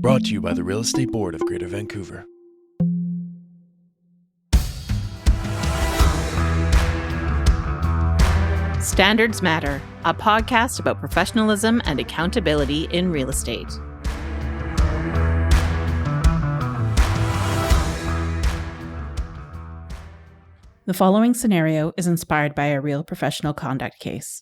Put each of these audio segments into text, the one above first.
Brought to you by the Real Estate Board of Greater Vancouver. Standards Matter, a podcast about professionalism and accountability in real estate. The following scenario is inspired by a real professional conduct case.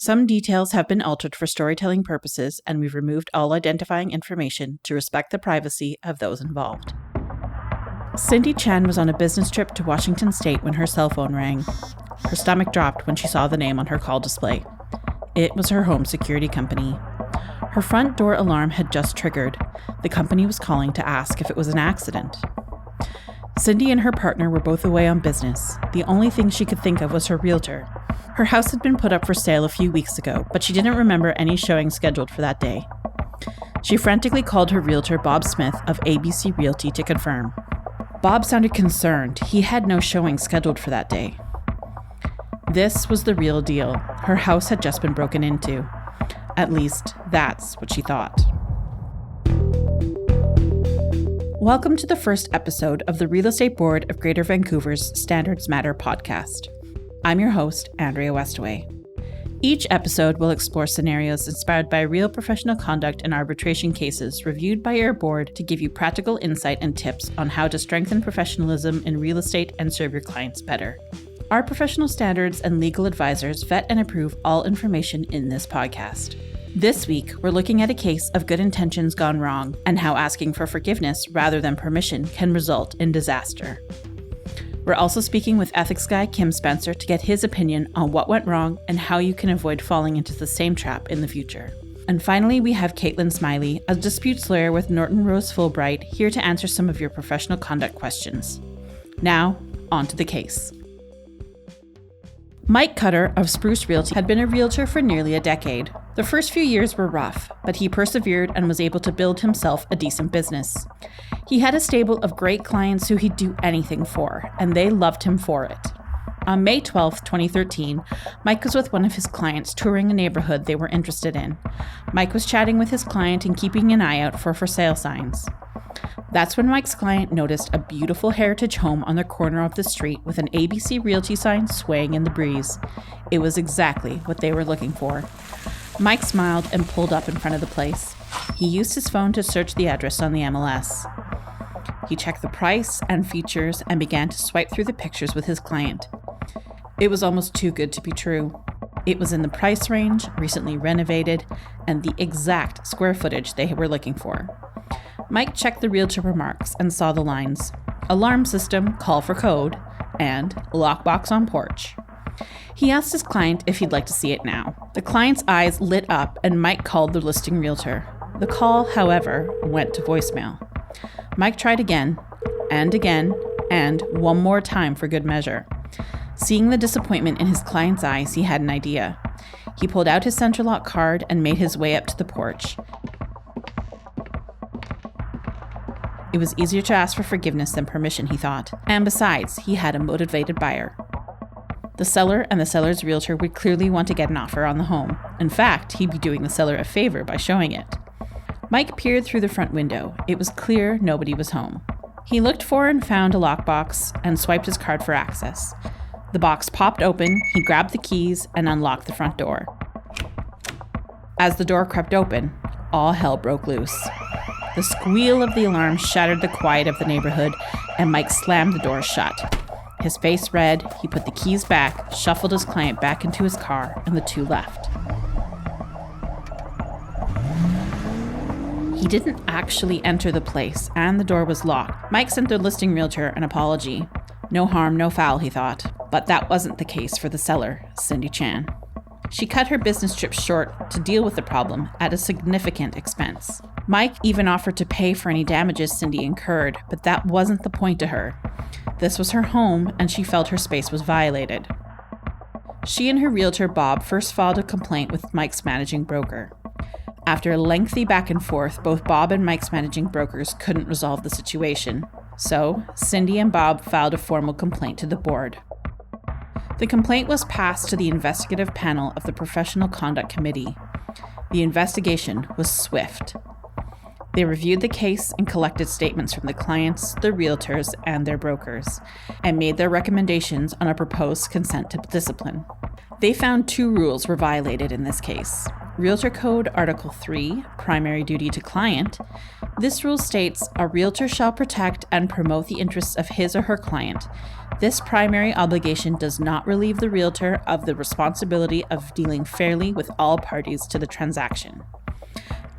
Some details have been altered for storytelling purposes, and we've removed all identifying information to respect the privacy of those involved. Cindy Chan was on a business trip to Washington State when her cell phone rang. Her stomach dropped when she saw the name on her call display. It was her home security company. Her front door alarm had just triggered. The company was calling to ask if it was an accident. Cindy and her partner were both away on business. The only thing she could think of was her realtor. Her house had been put up for sale a few weeks ago, but she didn't remember any showing scheduled for that day. She frantically called her realtor, Bob Smith of ABC Realty, to confirm. Bob sounded concerned. He had no showing scheduled for that day. This was the real deal. Her house had just been broken into. At least, that's what she thought. Welcome to the first episode of the Real Estate Board of Greater Vancouver's Standards Matter podcast. I'm your host, Andrea Westaway. Each episode will explore scenarios inspired by real professional conduct and arbitration cases reviewed by our board to give you practical insight and tips on how to strengthen professionalism in real estate and serve your clients better. Our professional standards and legal advisors vet and approve all information in this podcast. This week, we're looking at a case of good intentions gone wrong and how asking for forgiveness rather than permission can result in disaster. We're also speaking with ethics guy Kim Spencer to get his opinion on what went wrong and how you can avoid falling into the same trap in the future. And finally, we have Kaitlin Smiley, a disputes lawyer with Norton Rose Fulbright, here to answer some of your professional conduct questions. Now, on to the case. Mike Cutter of Spruce Realty had been a realtor for nearly a decade. The first few years were rough, but he persevered and was able to build himself a decent business. He had a stable of great clients who he'd do anything for, and they loved him for it. On May 12, 2013, Mike was with one of his clients touring a neighborhood they were interested in. Mike was chatting with his client and keeping an eye out for sale signs. That's when Mike's client noticed a beautiful heritage home on the corner of the street with an ABC Realty sign swaying in the breeze. It was exactly what they were looking for. Mike smiled and pulled up in front of the place. He used his phone to search the address on the MLS. He checked the price and features and began to swipe through the pictures with his client. It was almost too good to be true. It was in the price range, recently renovated, and the exact square footage they were looking for. Mike checked the realtor remarks and saw the lines: alarm system, call for code, and lockbox on porch. He asked his client if he'd like to see it now. The client's eyes lit up and Mike called the listing realtor. The call, however, went to voicemail. Mike tried again, and one more time for good measure. Seeing the disappointment in his client's eyes, he had an idea. He pulled out his CentralLock card and made his way up to the porch. It was easier to ask for forgiveness than permission, he thought. And besides, he had a motivated buyer. The seller and the seller's realtor would clearly want to get an offer on the home. In fact, he'd be doing the seller a favor by showing it. Mike peered through the front window. It was clear nobody was home. He looked for and found a lockbox and swiped his card for access. The box popped open, he grabbed the keys and unlocked the front door. As the door crept open, all hell broke loose. The squeal of the alarm shattered the quiet of the neighborhood, and Mike slammed the door shut. His face red, he put the keys back, shuffled his client back into his car, and the two left. He didn't actually enter the place, and the door was locked. Mike sent the listing realtor an apology. No harm, no foul, he thought. But that wasn't the case for the seller, Cindy Chan. She cut her business trip short to deal with the problem at a significant expense. Mike even offered to pay for any damages Cindy incurred, but that wasn't the point to her. This was her home, and she felt her space was violated. She and her realtor, Bob, first filed a complaint with Mike's managing broker. After a lengthy back and forth, both Bob and Mike's managing brokers couldn't resolve the situation. So, Cindy and Bob filed a formal complaint to the board. The complaint was passed to the investigative panel of the Professional Conduct Committee. The investigation was swift. They reviewed the case and collected statements from the clients, the realtors, and their brokers, and made their recommendations on a proposed consent to discipline. They found 2 rules were violated in this case. Realtor Code Article 3, Primary Duty to Client. This rule states, a realtor shall protect and promote the interests of his or her client. This primary obligation does not relieve the realtor of the responsibility of dealing fairly with all parties to the transaction.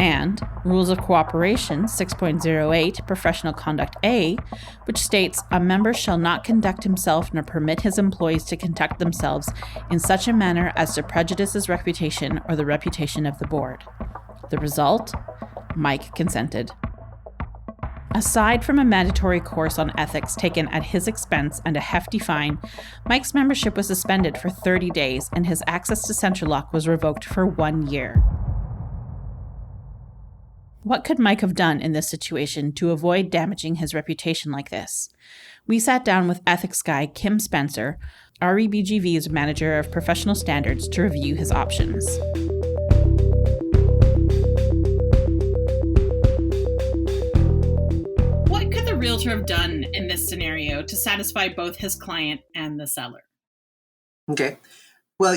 And Rules of Cooperation 6.08 Professional Conduct A, which states a member shall not conduct himself nor permit his employees to conduct themselves in such a manner as to prejudice his reputation or the reputation of the board. The result? Mike consented. Aside from a mandatory course on ethics taken at his expense and a hefty fine, Mike's membership was suspended for 30 days and his access to Central Lock was revoked for 1 year. What could Mike have done in this situation to avoid damaging his reputation like this? We sat down with ethics guy Kim Spencer, REBGV's manager of professional standards, to review his options. What could the realtor have done in this scenario to satisfy both his client and the seller? Okay. Well,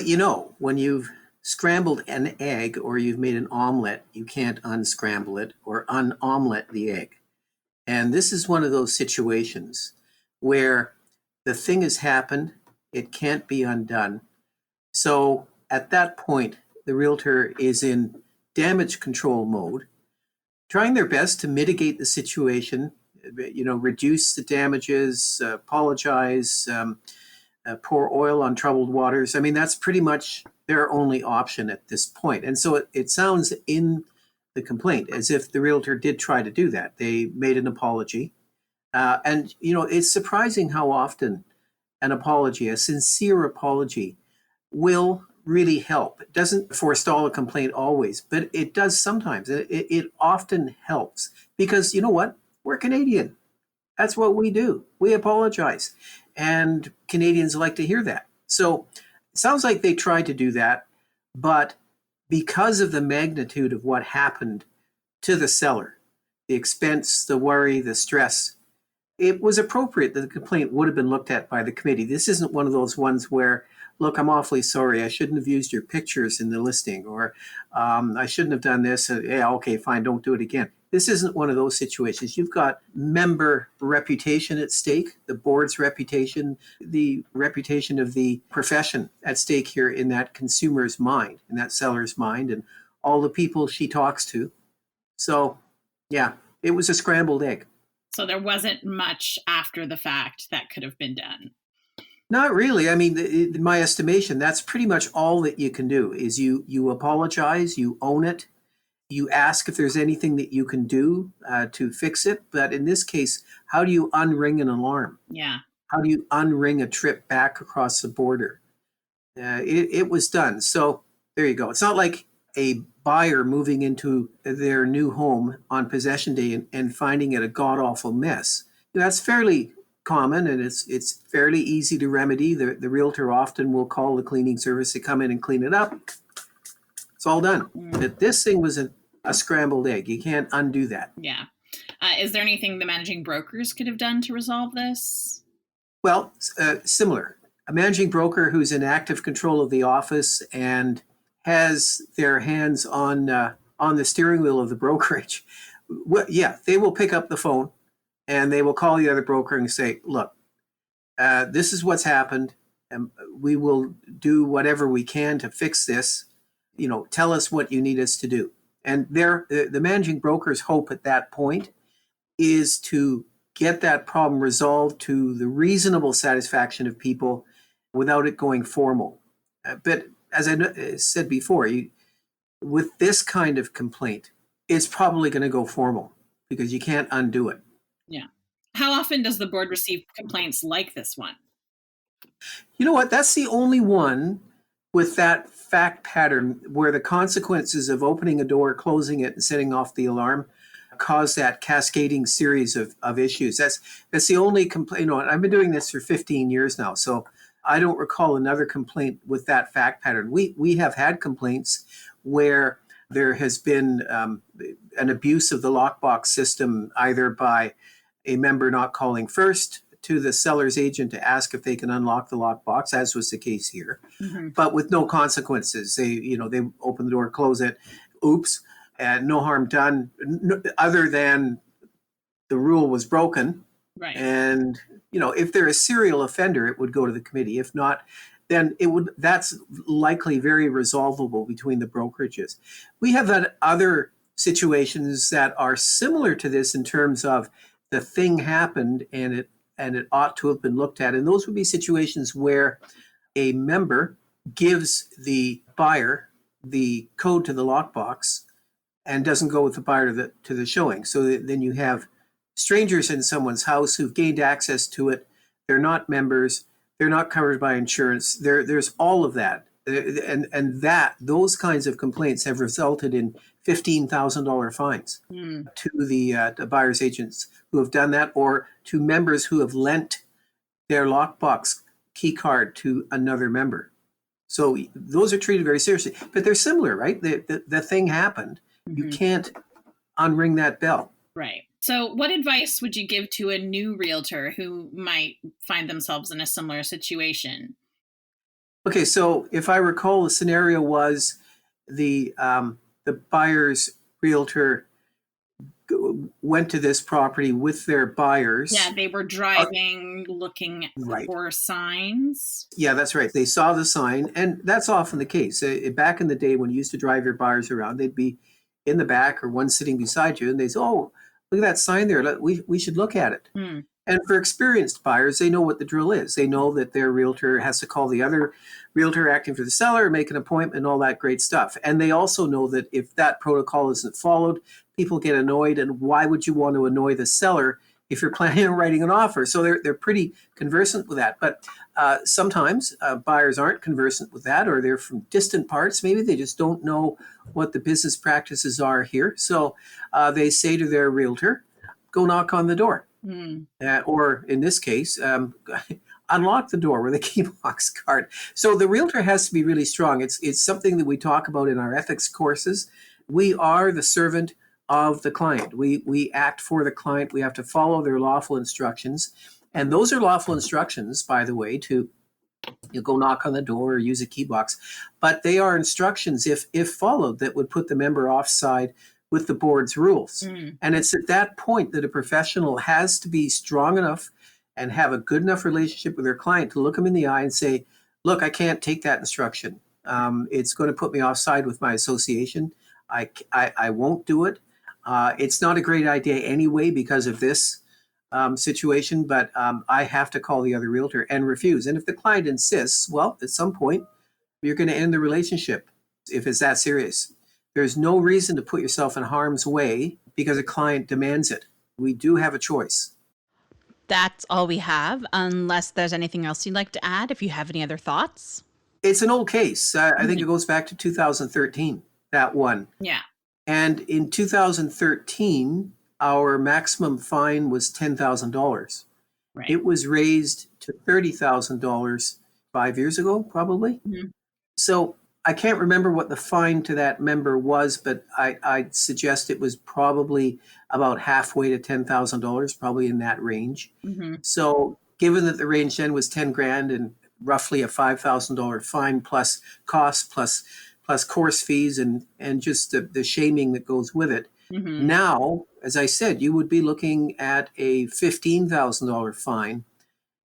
when you've scrambled an egg or you've made an omelet, you can't unscramble it or un-omelet the egg. And this is one of those situations where the thing has happened, it can't be undone. So at that point, the realtor is in damage control mode, trying their best to mitigate the situation, reduce the damages, apologize, pour oil on troubled waters. I mean, that's pretty much their only option at this point. And so it sounds in the complaint as if the realtor did try to do that. They made an apology. And it's surprising how often an apology, a sincere apology, will really help. It doesn't forestall a complaint always, but it does sometimes. It often helps because you know what? We're Canadian. That's what we do. We apologize. And Canadians like to hear that. So it sounds like they tried to do that, but because of the magnitude of what happened to the seller, the expense, the worry, the stress, it was appropriate that the complaint would have been looked at by the committee. This isn't one of those ones where, look, I'm awfully sorry. I shouldn't have used your pictures in the listing, or I shouldn't have done this. Yeah, okay, fine, don't do it again. This isn't one of those situations. You've got member reputation at stake, the board's reputation, the reputation of the profession at stake here in that consumer's mind, in that seller's mind, and all the people she talks to. So, yeah, it was a scrambled egg. So there wasn't much after the fact that could have been done. Not really. I mean, in my estimation, that's pretty much all that you can do is you apologize, you own it. You ask if there's anything that you can do to fix it. But in this case, how do you unring an alarm? Yeah. How do you unring a trip back across the border? It was done. So there you go. It's not like a buyer moving into their new home on possession day and finding it a god-awful mess. That's fairly common and it's fairly easy to remedy. The realtor often will call the cleaning service to come in and clean it up. It's all done. But this thing was a scrambled egg. You can't undo that. Yeah. Is there anything the managing brokers could have done to resolve this? Well, similar. A managing broker who's in active control of the office and has their hands on the steering wheel of the brokerage. They will pick up the phone and they will call the other broker and say, look, this is what's happened. And we will do whatever we can to fix this. Tell us what you need us to do. And the managing broker's hope at that point is to get that problem resolved to the reasonable satisfaction of people without it going formal. But as I said before, with this kind of complaint, it's probably going to go formal because you can't undo it. Yeah. How often does the board receive complaints like this one? You know what? That's the only one with that fact pattern where the consequences of opening a door, closing it, and setting off the alarm cause that cascading series of issues. That's the only complaint. I've been doing this for 15 years now, so I don't recall another complaint with that fact pattern. We have had complaints where there has been an abuse of the lockbox system, either by a member not calling first to the seller's agent to ask if they can unlock the lockbox, as was the case here, but with no consequences. They open the door, close it, oops, and no harm done, other than the rule was broken. Right. And, if they're a serial offender, it would go to the committee. If not, then that's likely very resolvable between the brokerages. We have had other situations that are similar to this in terms of the thing happened and it ought to have been looked at. And those would be situations where a member gives the buyer the code to the lockbox and doesn't go with the buyer to the showing. So then you have strangers in someone's house who've gained access to it. They're not members. They're not covered by insurance. There's all of that. And those kinds of complaints have resulted in $15,000 fines to the buyer's agents who have done that, or to members who have lent their lockbox key card to another member. So those are treated very seriously, but they're similar, right? The thing happened. You can't unring that bell. Right. So what advice would you give to a new realtor who might find themselves in a similar situation? Okay, so if I recall, the scenario was the buyer's realtor went to this property with their buyers. Yeah, they were driving, looking Right. for signs. Yeah, that's right. They saw the sign, and that's often the case. Back in the day when you used to drive your buyers around, they'd be in the back or one sitting beside you, and they'd say, "Oh, look at that sign there. We should look at it." And for experienced buyers, they know what the drill is. They know that their realtor has to call the other realtor acting for the seller, make an appointment, all that great stuff. And they also know that if that protocol isn't followed, people get annoyed. And why would you want to annoy the seller if you're planning on writing an offer? So they're pretty conversant with that. But sometimes buyers aren't conversant with that, or they're from distant parts. Maybe they just don't know what the business practices are here. So they say to their realtor, go knock on the door. Or in this case, unlock the door with a key box card. So the realtor has to be really strong. It's something that we talk about in our ethics courses. We are the servant of the client. We act for the client. We have to follow their lawful instructions. And those are lawful instructions, by the way, to go knock on the door or use a key box. But they are instructions, if followed, that would put the member offside with the board's rules. And it's at that point that a professional has to be strong enough and have a good enough relationship with their client to look them in the eye and say, look, I can't take that instruction. It's going to put me offside with my association. I won't do it. It's not a great idea anyway because of this situation, but I have to call the other realtor and refuse. And if the client insists, well, at some point, you're going to end the relationship if it's that serious. There's no reason to put yourself in harm's way because a client demands it. We do have a choice. That's all we have, unless there's anything else you'd like to add, if you have any other thoughts. It's an old case. I think it goes back to 2013, that one. Yeah. And in 2013, our maximum fine was $10,000. Right. It was raised to $30,000 5 years ago, probably. So I can't remember what the fine to that member was, but I'd suggest it was probably about halfway to $10,000, probably in that range. So given that the range then was 10 grand and roughly a $5,000 fine plus costs plus course fees and just the shaming that goes with it. Now, as I said, you would be looking at a $15,000 fine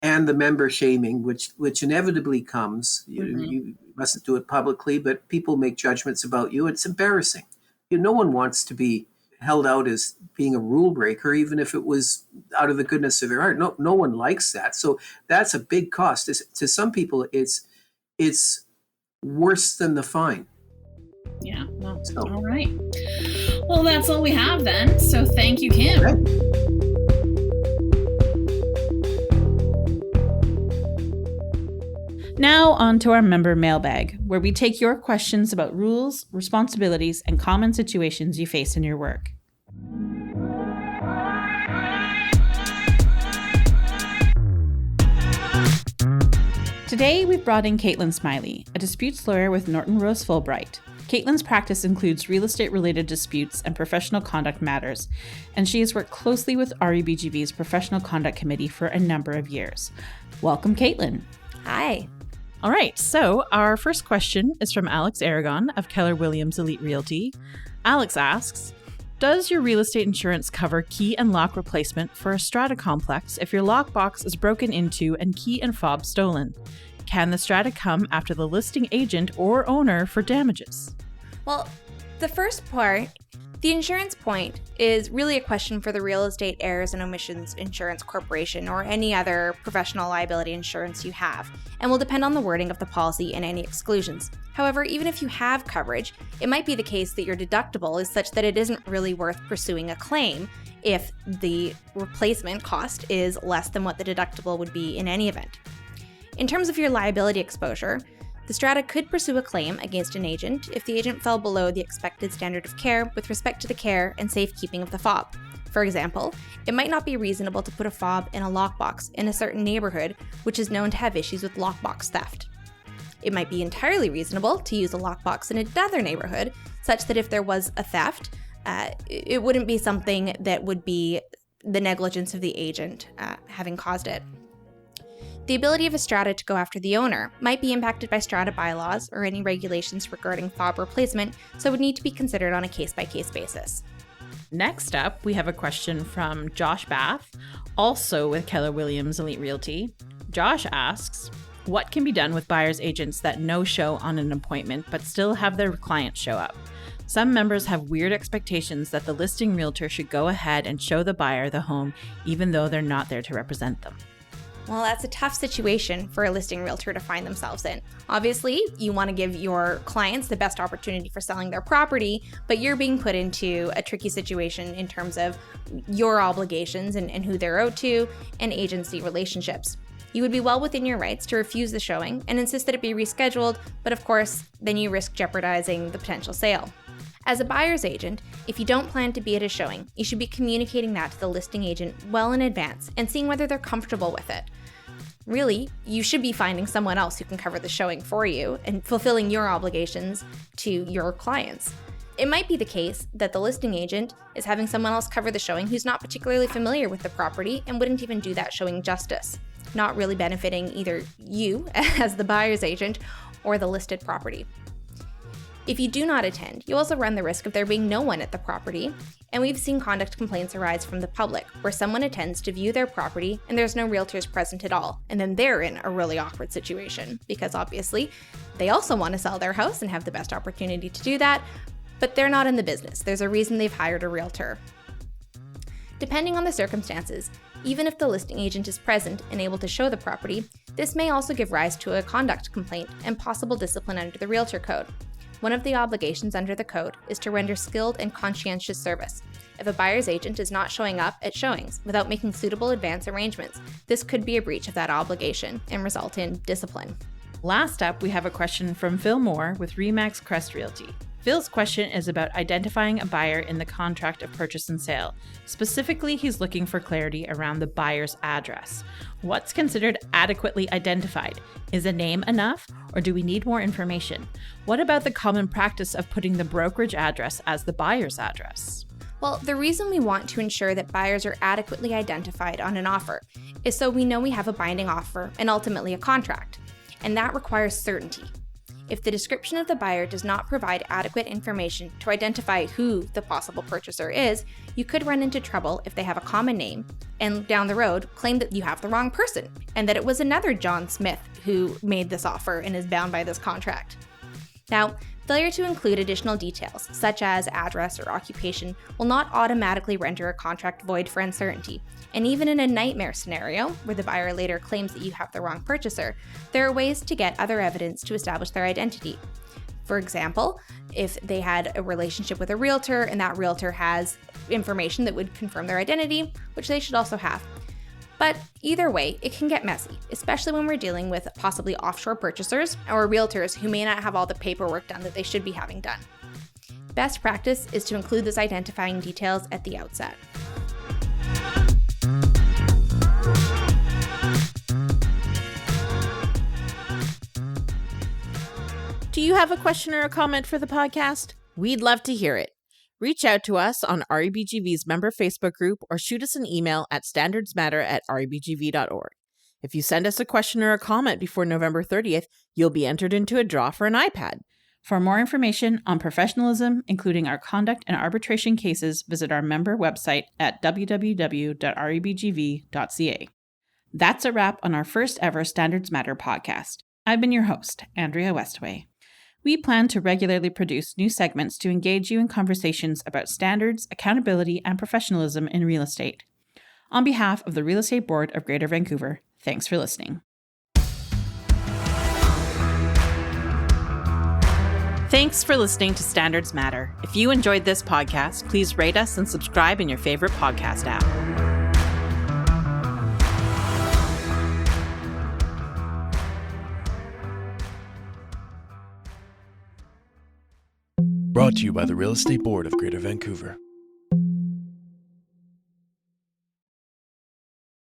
and the member shaming, which inevitably comes. You mustn't do it publicly, but people make judgments about you. It's embarrassing. No one wants to be held out as being a rule breaker, even if it was out of the goodness of their heart. No one likes that. So that's a big cost. To some people, it's worse than the fine. Yeah. Well, all right. Well, that's all we have then. So thank you, Kim. Okay. Now on to our member mailbag, where we take your questions about rules, responsibilities, and common situations you face in your work. Today, we've brought in Kaitlin Smiley, a disputes lawyer with Norton Rose Fulbright. Kaitlin's practice includes real estate-related disputes and professional conduct matters, and she has worked closely with REBGV's Professional Conduct Committee for a number of years. Welcome, Kaitlin. Hi. All right, so our first question is from Alex Aragon of Keller Williams Elite Realty. Alex asks, does your real estate insurance cover key and lock replacement for a strata complex if your lockbox is broken into and key and fob stolen? Can the strata come after the listing agent or owner for damages? Well, the first part, the insurance point, is really a question for the Real Estate Errors and Omissions Insurance Corporation or any other professional liability insurance you have, and will depend on the wording of the policy and any exclusions. However, even if you have coverage, it might be the case that your deductible is such that it isn't really worth pursuing a claim if the replacement cost is less than what the deductible would be in any event. In terms of your liability exposure, the strata could pursue a claim against an agent if the agent fell below the expected standard of care with respect to the care and safekeeping of the fob. For example, it might not be reasonable to put a fob in a lockbox in a certain neighborhood which is known to have issues with lockbox theft. It might be entirely reasonable to use a lockbox in another neighborhood such that if there was a theft, it wouldn't be something that would be the negligence of the agent having caused it. The ability of a strata to go after the owner might be impacted by strata bylaws or any regulations regarding fob replacement, so would need to be considered on a case-by-case basis. Next up, we have a question from Josh Bath, also with Keller Williams Elite Realty. Josh asks, what can be done with buyer's agents that no-show on an appointment but still have their client show up? Some members have weird expectations that the listing realtor should go ahead and show the buyer the home even though they're not there to represent them. Well, that's a tough situation for a listing realtor to find themselves in. Obviously, you want to give your clients the best opportunity for selling their property, but you're being put into a tricky situation in terms of your obligations and who they're owed to and agency relationships. You would be well within your rights to refuse the showing and insist that it be rescheduled, but of course, then you risk jeopardizing the potential sale. As a buyer's agent, if you don't plan to be at a showing, you should be communicating that to the listing agent well in advance and seeing whether they're comfortable with it. Really, you should be finding someone else who can cover the showing for you and fulfilling your obligations to your clients. It might be the case that the listing agent is having someone else cover the showing who's not particularly familiar with the property and wouldn't even do that showing justice, not really benefiting either you as the buyer's agent or the listed property. If you do not attend, you also run the risk of there being no one at the property, and we've seen conduct complaints arise from the public where someone attends to view their property and there's no realtors present at all, and then they're in a really awkward situation because obviously they also want to sell their house and have the best opportunity to do that, but they're not in the business. There's a reason they've hired a realtor. Depending on the circumstances, even if the listing agent is present and able to show the property, this may also give rise to a conduct complaint and possible discipline under the Realtor Code. One of the obligations under the code is to render skilled and conscientious service. If a buyer's agent is not showing up at showings without making suitable advance arrangements, this could be a breach of that obligation and result in discipline. Last up, we have a question from Phil Moore with Remax Crest Realty. Phil's question is about identifying a buyer in the contract of purchase and sale. Specifically, he's looking for clarity around the buyer's address. What's considered adequately identified? Is a name enough, or do we need more information? What about the common practice of putting the brokerage address as the buyer's address? Well, the reason we want to ensure that buyers are adequately identified on an offer is so we know we have a binding offer and ultimately a contract, and that requires certainty. If the description of the buyer does not provide adequate information to identify who the possible purchaser is, you could run into trouble if they have a common name and down the road claim that you have the wrong person and that it was another John Smith who made this offer and is bound by this contract. Now, failure to include additional details, such as address or occupation, will not automatically render a contract void for uncertainty. And even in a nightmare scenario, where the buyer later claims that you have the wrong purchaser, there are ways to get other evidence to establish their identity. For example, if they had a relationship with a realtor and that realtor has information that would confirm their identity, which they should also have. But either way, it can get messy, especially when we're dealing with possibly offshore purchasers or realtors who may not have all the paperwork done that they should be having done. Best practice is to include those identifying details at the outset. Do you have a question or a comment for the podcast? We'd love to hear it. Reach out to us on REBGV's member Facebook group or shoot us an email at standardsmatter@rebgv.org. If you send us a question or a comment before November 30th, you'll be entered into a draw for an iPad. For more information on professionalism, including our conduct and arbitration cases, visit our member website at www.rebgv.ca. That's a wrap on our first ever Standards Matter podcast. I've been your host, Andrea Westway. We plan to regularly produce new segments to engage you in conversations about standards, accountability, and professionalism in real estate. On behalf of the Real Estate Board of Greater Vancouver, thanks for listening. Thanks for listening to Standards Matter. If you enjoyed this podcast, please rate us and subscribe in your favorite podcast app. Brought to you by the Real Estate Board of Greater Vancouver.